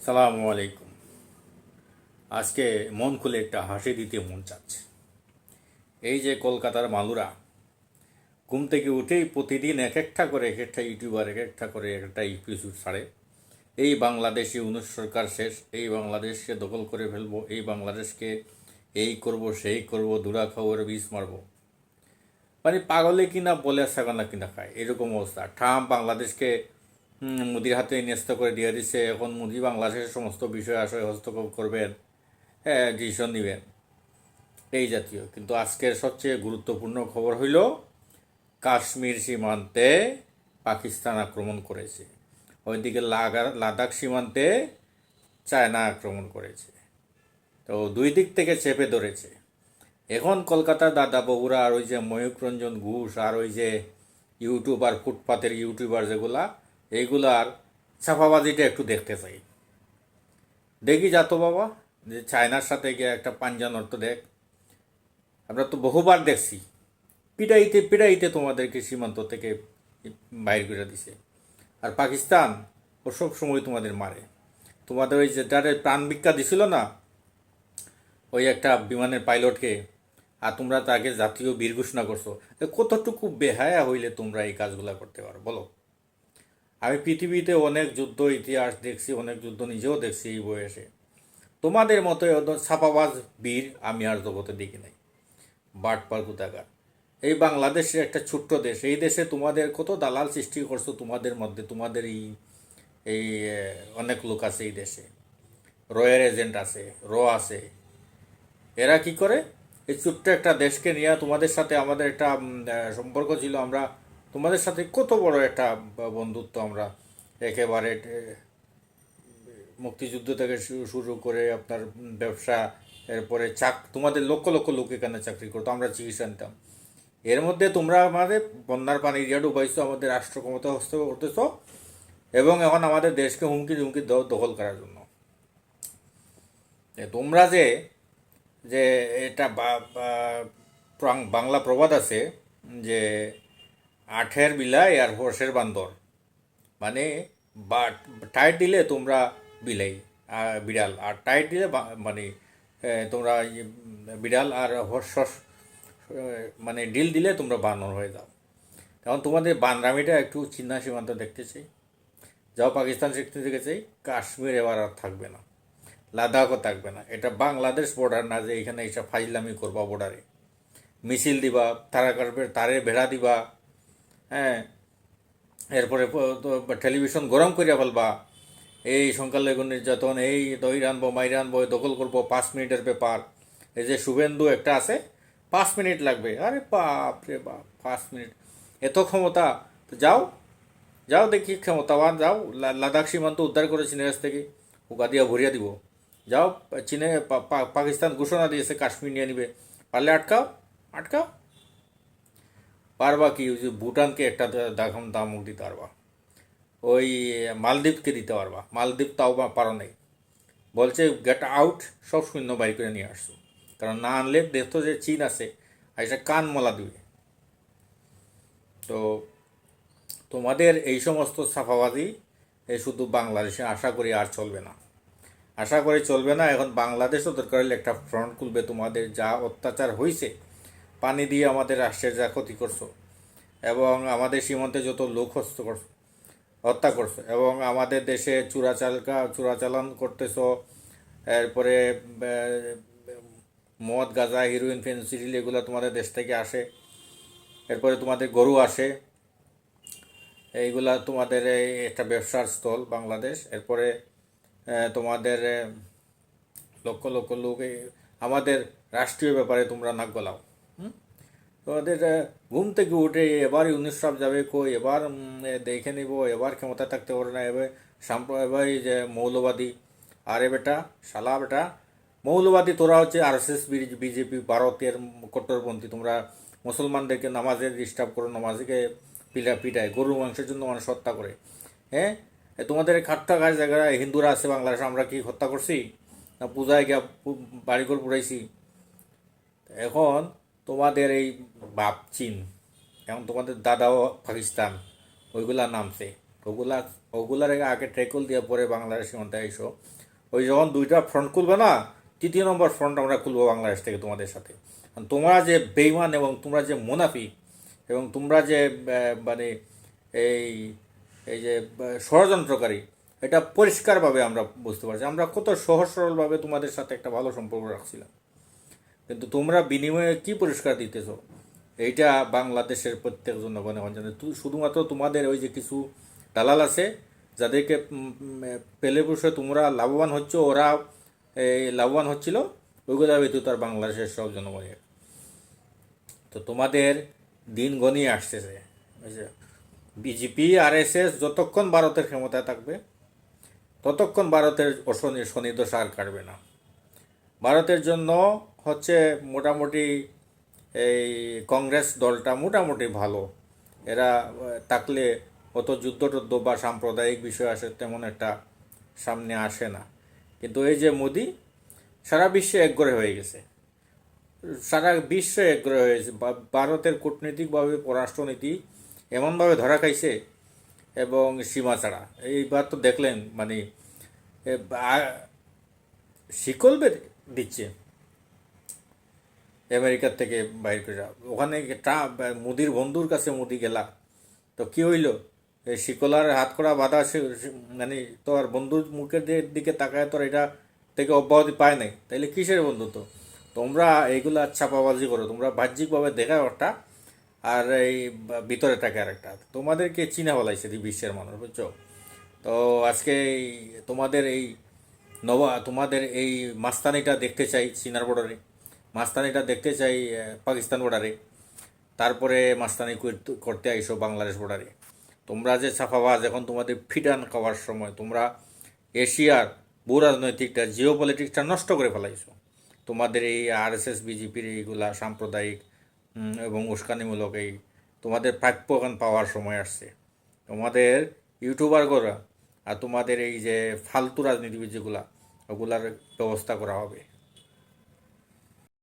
সালামু আলাইকুম। আজকে মন খুলে একটা হাসি দিতে মন চাচ্ছে। এই যে কলকাতার মালুরা ঘুম থেকে উঠেই প্রতিদিন এক একটা ইউটিউবার এক একটা এপিসোড ছাড়ে। এই বাংলাদেশি 19 সরকার শেষ, এই বাংলাদেশকে দখল করে ফেলবো, এই বাংলাদেশকে এই করব সেই করব, দুরা খবর বিষ মারবো। মানে পাগলে কিনা বলে সাগানা কিনা খায়, এরকম অবস্থা। ট্রাম্প বাংলাদেশকে মোদির হাতে ন্যস্ত করে দিয়ে দিচ্ছে। এখন মোদি বাংলাদেশের সমস্ত বিষয় আসলে হস্তক্ষেপ করবেন, হ্যাঁ, ডিসিশন নেবেন, এই জাতীয়। কিন্তু আজকের সবচেয়ে গুরুত্বপূর্ণ খবর হইল কাশ্মীর সীমান্তে পাকিস্তান আক্রমণ করেছে, ওইদিকে লাদাখ সীমান্তে চায়না আক্রমণ করেছে। তো দুই দিক থেকে চেপে ধরেছে। এখন কলকাতার দাদা বগুড়া আর ওই যে ময়ূক রঞ্জন ঘোষ আর ওই যে ইউটিউবার, ফুটপাতের ইউটিউবার যেগুলা, এইগুলার ছাপাবাজিটা একটু দেখতে চাই। দেখি যা তো বাবা, যে চায়নার সাথে গিয়ে একটা পাঞ্জা নড়ত দেখ। আমরা তো বহুবার দেখছি, পিটাইতে পিটাইতে তোমাদেরকে সীমান্ত থেকে বাইর করে দিছে। আর পাকিস্তান ও সব সময় তোমাদের মারে। তোমাদের ওই যেটারে প্রাণ ভিক্ষা দিছিল না, ওই একটা বিমানের পাইলটকে, আর তোমরা তাকে জাতীয় বীর ঘোষণা করছো। কতটুকু বেহায়া হইলে তোমরা এই কাজগুলা করতে পারো বলো? আমি পৃথিবীতে অনেক যুদ্ধ ইতিহাস দেখছি, অনেক যুদ্ধ নিজেও দেখছি এই বয়সে। তোমাদের মতো ছাপাবাজ বীর আমি আর জগতে দেখি নাই। বাটপার কোথাকার। এই বাংলাদেশের একটা ছোট্ট দেশ, এই দেশে তোমাদের কত দালাল সৃষ্টি করছো। তোমাদের মধ্যে তোমাদের এই এই অনেক লোক আছে এই দেশে, রয়ের এজেন্ট আছে, আছে। এরা কি করে? এই ছোট্ট একটা দেশকে নিয়ে তোমাদের সাথে আমাদের একটা সম্পর্ক ছিল। আমরা তোমাদের সাথে কত বড় একটা বন্ধুত্ব, আমরা একেবারে মুক্তিযুদ্ধ থেকে শুরু করে আপনার ব্যবসা, এরপরে তোমাদের লক্ষ লক্ষ লোক এখানে চাকরি করতো, আমরা চিকিৎসা নিতাম। এর মধ্যে তোমরা আমাদের বন্যার পানি দিয়ে ডুবাইছো, আমাদের রাষ্ট্র ক্ষমতা হস্তক্ষেপ করতেছ, এবং এখন আমাদের দেশকে হুমকি হুমকি দখল করার জন্য। তোমরা যে যে এটা বাংলা প্রবাদ আছে যে আঠের বিলাই আর হোর্সের বান্দর, মানে টাইট দিলে তোমরা বিলাই বিড়াল, আর টাইট দিলে মানে তোমরা বিড়াল, আর হর্ষ মানে ডিল দিলে তোমরা বানর হয়ে যাও। তখন তোমাদের বানরামিটা একটু চিহ্ন সীমান্ত দেখতে চাই। যাও পাকিস্তান শিখতে দেখে চাই। কাশ্মীর এবার আর থাকবে না, লাদাখও থাকবে না। এটা বাংলাদেশ বর্ডার না যে এখানে এইসব ফাইজলামি করবা। বর্ডারে মিছিল দিবা, তারে ভেড়া দিবা, হ্যাঁ, এরপরে টেলিভিশন গরম করিয়া ফেলবা। এই সংখ্যালঘু নির্যাতন, এই দই রানবো, মাই রানবো, দখল করবো, 5 মিনিটের ব্যাপার। এই যে শুভেন্দু একটা আছে, 5 মিনিট লাগবে। আরে বাপ রে বাপ, 5 মিনিট! এত ক্ষমতা! তো যাও, যাও দেখি ক্ষমতাবান, যাও। লাদাখ সীমান্ত উদ্ধার করে চীনের কাছ থেকে উকা দিয়া ভরিয়া দিব। যাও, চীনে পাকিস্তান ঘোষণা দিয়েছে কাশ্মীর নিয়ে নিবে, পারলে আটকাও, আটকাও। পারবা কি? ওই যে ভুটানকে একটা দামক দিতে পারবা, ওই মালদ্বীপকে দিতে পারবা। মালদ্বীপ তাও পারো নাই, বলছে গেট আউট, সব শূন্য বাইর করে নিয়ে আসছো। কারণ না আনলে দেখতো যে চীন আছে, আর এটা কান মলা দিবে। তো তোমাদের এই সমস্ত সাফাবাজি এই শুধু বাংলাদেশে আশা করি আর চলবে না, আশা করি চলবে না। এখন বাংলাদেশও দরকার হলে একটা ফ্রন্ট খুলবে। তোমাদের যা অত্যাচার হয়েছে, পানি দিয়ে আমাদের রাষ্ট্রের যা ক্ষতি করছো, এবং আমাদের সীমান্তে যত লোক হত্যা করছো, এবং আমাদের দেশে চোরাচালান করতেছো, এরপরে মদ, গাঁজা, হিরোইন, ফেন্সিডিল এগুলো তোমাদের দেশ থেকে আসে। এরপরে তোমাদের গরু আসে, এইগুলা তোমাদের একটা ব্যবসার স্থল বাংলাদেশ। এরপরে তোমাদের লক্ষ লক্ষ লোক আমাদের রাষ্ট্রীয় ব্যাপারে তোমরা নাক গলাও। তোমাদের ঘুম থেকে উঠে এবার ইউনিট সাহেব যাবে কই, এবার দেখে নিব, এবার ক্ষমতা থাকতে পারে না, এবার এবার যে মৌলবাদী। আরে বেটা, শালা বেটা, মৌলবাদী তোরা হচ্ছে RSS, বিজেপি, ভারতের কট্টরপন্থী। তোমরা মুসলমানদেরকে নামাজে ডিস্টার্ব করো, নামাজকে পিটায়, গরুর মাংসের জন্য মানুষ হত্যা করে। হ্যাঁ, তোমাদের খাট্টা গাছ জায়গায় হিন্দুরা আছে বাংলাদেশে, আমরা কি হত্যা করছি না? পূজায় গিয়া বাড়িঘর পুড়াইছি। এখন তোমাদের এই বাপ চীন, এখন তোমাদের দাদাও পাকিস্তান, ওইগুলা নামছে। ওগুলা ওগুলার আগে ট্রেকল দিয়ে পরে বাংলাদেশ সীমান্তে আইসো। ওই যখন দুইটা ফ্রন্ট খুলবে না, তৃতীয় নম্বর ফ্রন্ট আমরা খুলবো বাংলাদেশ থেকে তোমাদের সাথে। কারণ তোমরা যে বেইমান এবং তোমরা যে মুনাফিক এবং তোমরা যে মানে এই এই যে ষড়যন্ত্রকারী, এটা পরিষ্কারভাবে আমরা বুঝতে পারছি। আমরা কত সহজ সরলভাবে তোমাদের সাথে একটা ভালো সম্পর্ক রাখছিলাম, কিন্তু তোমরা বিনিময়ে কি পুরস্কার দিতেছো এইটা বাংলাদেশের প্রত্যেক জনগণে জানে। শুধুমাত্র তোমাদের ওই যে কিছু দালাল আছে যাদেরকে পেলে বসে তোমরা লাভবান হচ্ছ, ওরা এই লাভবান হচ্ছিল, ওইগুলো ব্যতীত আর বাংলাদেশের সব জনগণের। তো তোমাদের দিন গনিয়ে আসতেছে। বিজেপি আরএসএস যতক্ষণ ভারতের ক্ষমতায় থাকবে ততক্ষণ ভারতের শনিদশা আর কাটবে না। ভারতের জন্য হচ্ছে মোটামুটি এই কংগ্রেস দলটা মোটামুটি ভালো। এরা থাকলে অত যুদ্ধ টুদ্ধ বা সাম্প্রদায়িক বিষয় আসে তেমন একটা সামনে আসে না। কিন্তু এই যে মোদি সারা বিশ্বে একগরে হয়ে গেছে, সারা বিশ্বে একগরে হয়ে গেছে। ভারতের কূটনৈতিকভাবে পররাষ্ট্রনীতি এমনভাবে ধরা খাইছে এবং সীমা ছাড়া। এইবার তো দেখলেন মানে শিকল দিচ্ছে আমেরিকার থেকে বাইর করে। ওখানে ট্রাম্প মোদির বন্ধুর কাছে মোদি গেলা, তো কি হইল? এই শিকলার হাত করা বাধা মানে তোর বন্ধুর মুখের দিকে তাকায় তোর এটা থেকে অব্যাহতি পায় নাই, তাইলে কিসের বন্ধুত্ব? তোমরা এইগুলা ছাপাবাজি করো, তোমরা বাহ্যিকভাবে দেখা একটা আর এই ভিতরে থাকে আর একটা। তোমাদেরকে চিনা বলাইছে বিশ্বের মানুষ, বুঝছো? তো আজকে তোমাদের এই তোমাদের এই মাস্তানিটা দেখতে চাই চীনার বর্ডারে, মাস্তানিটা দেখতে চাই পাকিস্তান বর্ডারে, তারপরে মাস্তানি করতে আইসো বাংলাদেশ বর্ডারে। তোমরা যে ছাপাবাজ, এখন তোমাদের ফিটান খাওয়ার সময়। তোমরা এশিয়ার ভূ রাজনৈতিকটা, জিও পলিটিক্সটা নষ্ট করে ফেলাইছো। তোমাদের এই আরএসএস বিজেপির এইগুলা সাম্প্রদায়িক এবং উস্কানিমূলক এই তোমাদের প্রাপ্য এখন পাওয়ার সময় আসছে। তোমাদের ইউটিউবার করা আর তোমাদের এই যে ফালতু রাজনীতিবিদ যেগুলা, ওগুলার ব্যবস্থা করা হবে।